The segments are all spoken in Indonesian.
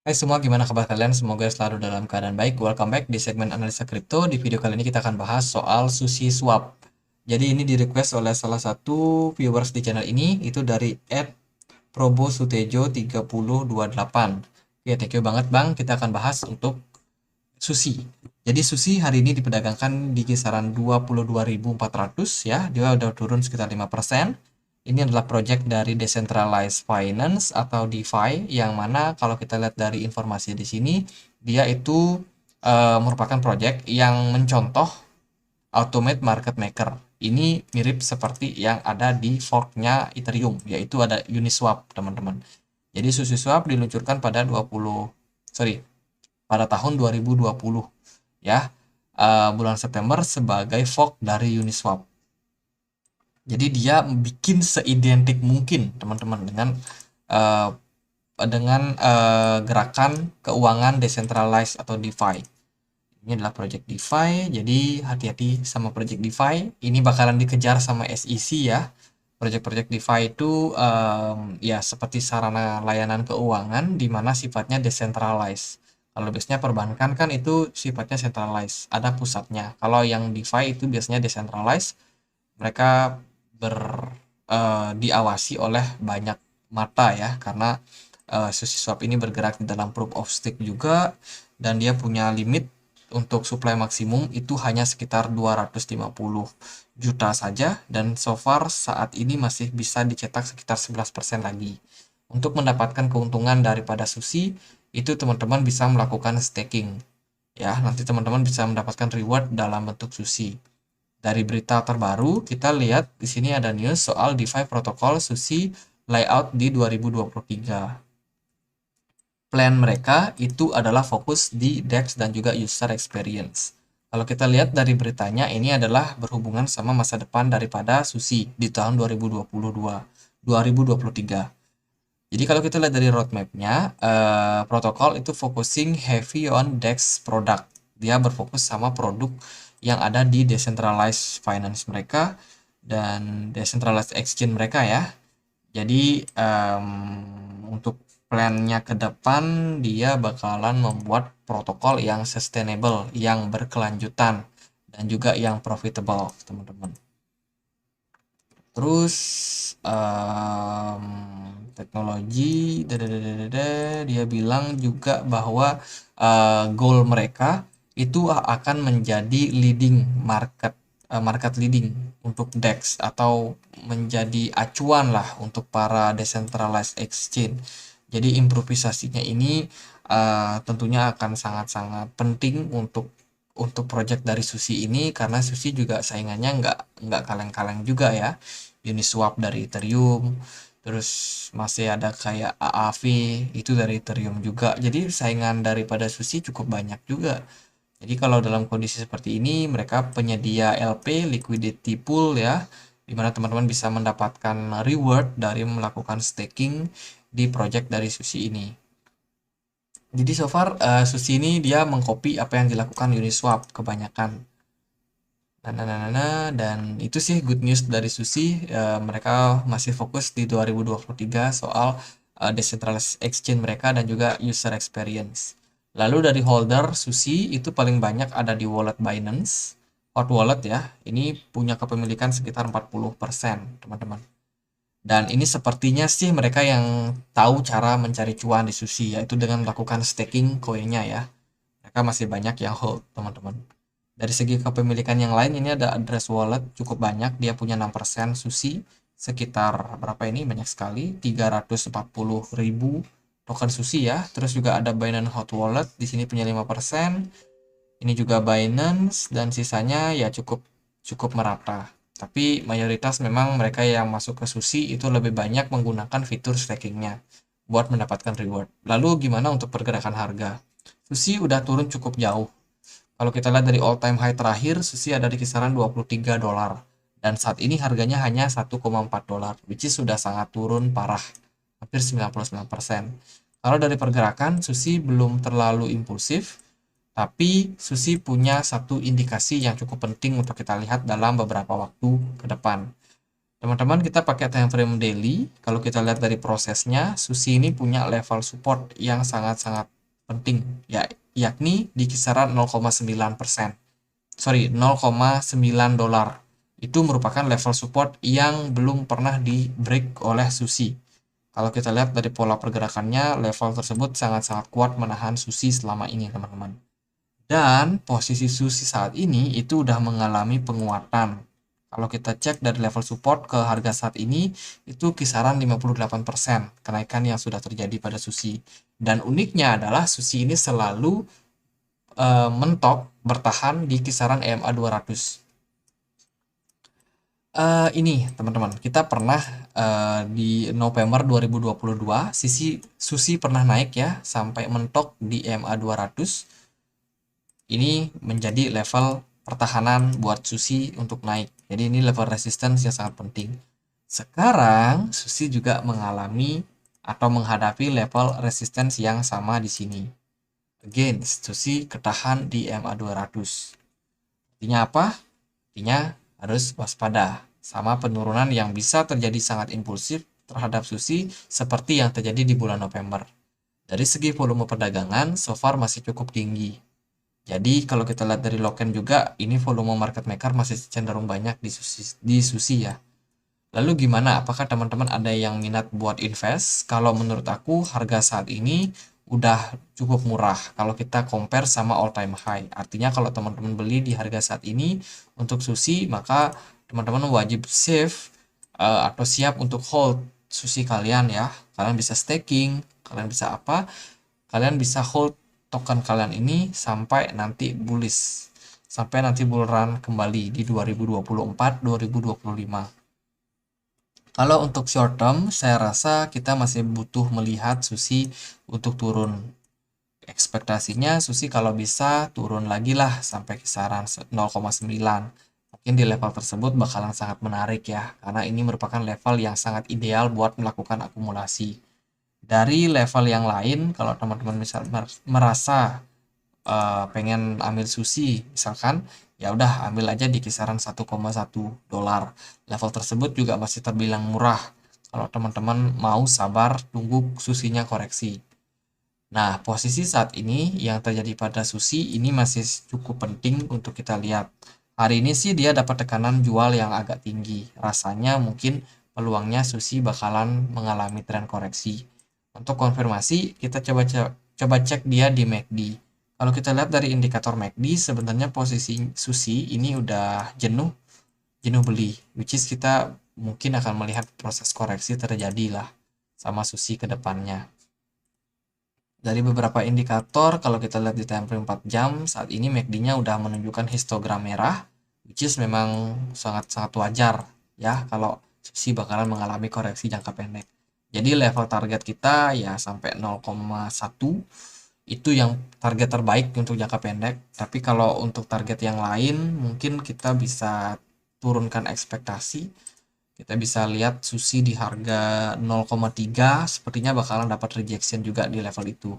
Hai semua, gimana kabar kalian? Semoga selalu dalam keadaan baik. Welcome back di segmen analisa kripto. Di video kali ini kita akan bahas soal Sushi Swap. Jadi ini di request oleh salah satu viewers di channel ini, itu dari @probosutejo3028. Oke, thank you banget Bang. Kita akan bahas untuk Sushi. Jadi Sushi hari ini diperdagangkan di kisaran 22.400 ya. Dia udah turun sekitar 5%. Ini adalah project dari Decentralized Finance atau DeFi yang mana kalau kita lihat dari informasi di sini dia itu merupakan project yang mencontoh Automate Market Maker. Ini mirip seperti yang ada di forknya Ethereum, yaitu ada Uniswap, teman-teman. Jadi SushiSwap diluncurkan pada tahun 2020 ya, bulan September sebagai fork dari Uniswap. Jadi dia bikin seidentik mungkin teman-teman uh, gerakan keuangan decentralized atau DeFi. Ini adalah project DeFi, jadi hati-hati sama project DeFi. Ini bakalan dikejar sama SEC ya. Project-project DeFi itu ya seperti sarana layanan keuangan di mana sifatnya decentralized. Kalau biasanya perbankan kan itu sifatnya centralized, ada pusatnya. Kalau yang DeFi itu biasanya decentralized, mereka diawasi oleh banyak mata ya, karena SushiSwap ini bergerak di dalam proof of stake juga, dan dia punya limit untuk supply maksimum itu hanya sekitar 250 juta saja, dan so far saat ini masih bisa dicetak sekitar 11% lagi. Untuk mendapatkan keuntungan daripada Sushi itu teman-teman bisa melakukan staking ya, nanti teman-teman bisa mendapatkan reward dalam bentuk Sushi. Dari berita terbaru, kita lihat di sini ada news soal DeFi protokol Sushi layout di 2023. Plan mereka itu adalah fokus di DEX dan juga user experience. Kalau kita lihat dari beritanya, ini adalah berhubungan sama masa depan daripada Sushi di tahun 2023. Jadi kalau kita lihat dari roadmap-nya, protokol itu focusing heavy on DEX product. Dia berfokus sama produk yang ada di decentralized finance mereka dan decentralized exchange mereka ya. Jadi untuk plannya ke depan dia bakalan membuat protokol yang sustainable, yang berkelanjutan dan juga yang profitable, teman-teman. Terus teknologi, dia bilang juga bahwa goal mereka itu akan menjadi leading market leading untuk DEX, atau menjadi acuan lah untuk para decentralized exchange. Jadi improvisasinya ini tentunya akan sangat-sangat penting untuk project dari Sushi ini, karena Sushi juga saingannya nggak kaleng-kaleng juga ya. Uniswap dari Ethereum, terus masih ada kayak AAV itu dari Ethereum juga. Jadi saingan daripada Sushi cukup banyak juga. Jadi kalau dalam kondisi seperti ini, mereka penyedia LP liquidity pool ya, di mana teman-teman bisa mendapatkan reward dari melakukan staking di project dari Sushi ini. Jadi so far Sushi ini dia mengcopy apa yang dilakukan Uniswap kebanyakan. Dan itu sih good news dari Sushi. Mereka masih fokus di 2023 soal decentralized exchange mereka dan juga user experience. Lalu dari holder Sushi itu paling banyak ada di wallet Binance, hot wallet ya. Ini punya kepemilikan sekitar 40%, teman-teman. Dan ini sepertinya sih mereka yang tahu cara mencari cuan di Sushi, yaitu dengan melakukan staking koinnya ya. Mereka masih banyak yang hold, teman-teman. Dari segi kepemilikan yang lain, ini ada address wallet cukup banyak, dia punya 6%, Sushi sekitar berapa ini, banyak sekali, 340.000 token Sushi ya. Terus juga ada Binance Hot Wallet, di sini punya 5%. Ini juga Binance, dan sisanya ya cukup cukup merata. Tapi mayoritas memang mereka yang masuk ke Sushi itu lebih banyak menggunakan fitur stakingnya buat mendapatkan reward. Lalu gimana untuk pergerakan harga? Sushi udah turun cukup jauh. Kalau kita lihat dari all time high terakhir, Sushi ada di kisaran 23 dolar. Dan saat ini harganya hanya 1,4 dolar, which is sudah sangat turun parah, hampir 99%. Kalau dari pergerakan, Sushi belum terlalu impulsif, tapi Sushi punya satu indikasi yang cukup penting untuk kita lihat dalam beberapa waktu ke depan. Teman-teman, kita pakai time frame daily. Kalau kita lihat dari prosesnya, Susi ini punya level support yang sangat-sangat penting, ya, yakni di kisaran 0,9%. Sorry, 0,9 dolar. Itu merupakan level support yang belum pernah di break oleh Susi. Kalau kita lihat dari pola pergerakannya, level tersebut sangat-sangat kuat menahan Susi selama ini, teman-teman. Dan posisi Susi saat ini itu udah mengalami penguatan. Kalau kita cek dari level support ke harga saat ini, itu kisaran 58% kenaikan yang sudah terjadi pada Susi. Dan uniknya adalah Susi ini selalu mentok bertahan di kisaran EMA 200. Ini teman-teman, kita pernah di November 2022, Susi pernah naik ya sampai mentok di EMA 200. Ini menjadi level pertahanan buat Susi untuk naik. Jadi ini level resistance yang sangat penting. Sekarang Susi juga mengalami atau menghadapi level resistance yang sama di sini. Again, Susi ketahan di EMA 200. Artinya apa? Artinya harus waspada sama penurunan yang bisa terjadi sangat impulsif terhadap Susi seperti yang terjadi di bulan November. Dari segi volume perdagangan, so far masih cukup tinggi. Jadi kalau kita lihat dari Loken juga, ini volume market maker masih cenderung banyak di Susi ya. Lalu gimana? Apakah teman-teman ada yang minat buat invest? Kalau menurut aku harga saat ini udah cukup murah kalau kita compare sama all time high. Artinya kalau teman-teman beli di harga saat ini untuk Susi, maka teman-teman wajib save atau siap untuk hold Susi kalian ya. Kalian bisa staking, kalian bisa apa? Kalian bisa hold token kalian ini sampai nanti bullish, sampai nanti bull run kembali di 2024-2025. Kalau untuk short term, saya rasa kita masih butuh melihat Susi untuk turun. Ekspektasinya Susi kalau bisa turun lagi lah sampai kisaran 0,9. Mungkin di level tersebut bakalan sangat menarik ya, karena ini merupakan level yang sangat ideal buat melakukan akumulasi. Dari level yang lain, kalau teman-teman misal merasa pengen ambil Susi, misalkan, ya udah ambil aja di kisaran 1,1 dolar. Level tersebut juga masih terbilang murah kalau teman-teman mau sabar tunggu Susinya koreksi. Nah, posisi saat ini yang terjadi pada Susi ini masih cukup penting untuk kita lihat. Hari ini sih dia dapat tekanan jual yang agak tinggi. Rasanya mungkin peluangnya Susi bakalan mengalami tren koreksi. Untuk konfirmasi, kita coba cek dia di MACD. Kalau kita lihat dari indikator MACD, sebenarnya posisi Susi ini udah jenuh beli, which is kita mungkin akan melihat proses koreksi terjadi lah sama Susi ke depannya. Dari beberapa indikator, kalau kita lihat di time frame 4 jam, saat ini MACD-nya udah menunjukkan histogram merah, which is memang sangat-sangat wajar ya kalau Susi bakalan mengalami koreksi jangka pendek. Jadi level target kita ya sampai 0,1 itu yang target terbaik untuk jangka pendek. Tapi kalau untuk target yang lain mungkin kita bisa turunkan ekspektasi. Kita bisa lihat Susi di harga 0,3 sepertinya bakalan dapat rejection juga di level itu.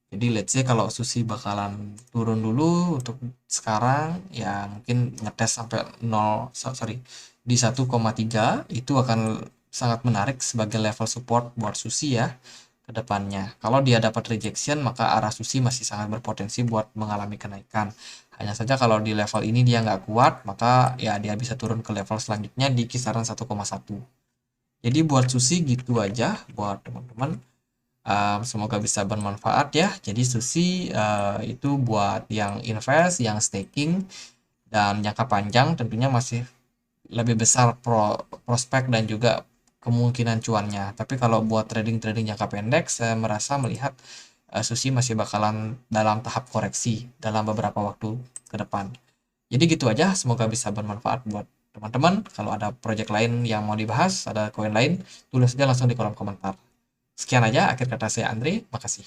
Jadi let's say kalau Susi bakalan turun dulu untuk sekarang ya mungkin ngetes sampai 0 sorry di 1,3 itu akan sangat menarik sebagai level support buat Susi ya ke depannya. Kalau dia dapat rejection maka arah Susi masih sangat berpotensi buat mengalami kenaikan. Hanya saja kalau di level ini dia nggak kuat, maka ya dia bisa turun ke level selanjutnya di kisaran 1,1. Jadi buat Susi gitu aja buat teman-teman. Semoga bisa bermanfaat ya. Jadi Susi itu buat yang invest, yang staking, dan jangka panjang tentunya masih lebih besar prospek dan juga kemungkinan cuannya. Tapi kalau buat trading-trading jangka pendek, saya merasa melihat Susi masih bakalan dalam tahap koreksi dalam beberapa waktu ke depan. Jadi gitu aja, semoga bisa bermanfaat buat teman-teman. Kalau ada project lain yang mau dibahas, ada koin lain, tulis aja langsung di kolom komentar. Sekian aja akhir kata saya Andre, makasih.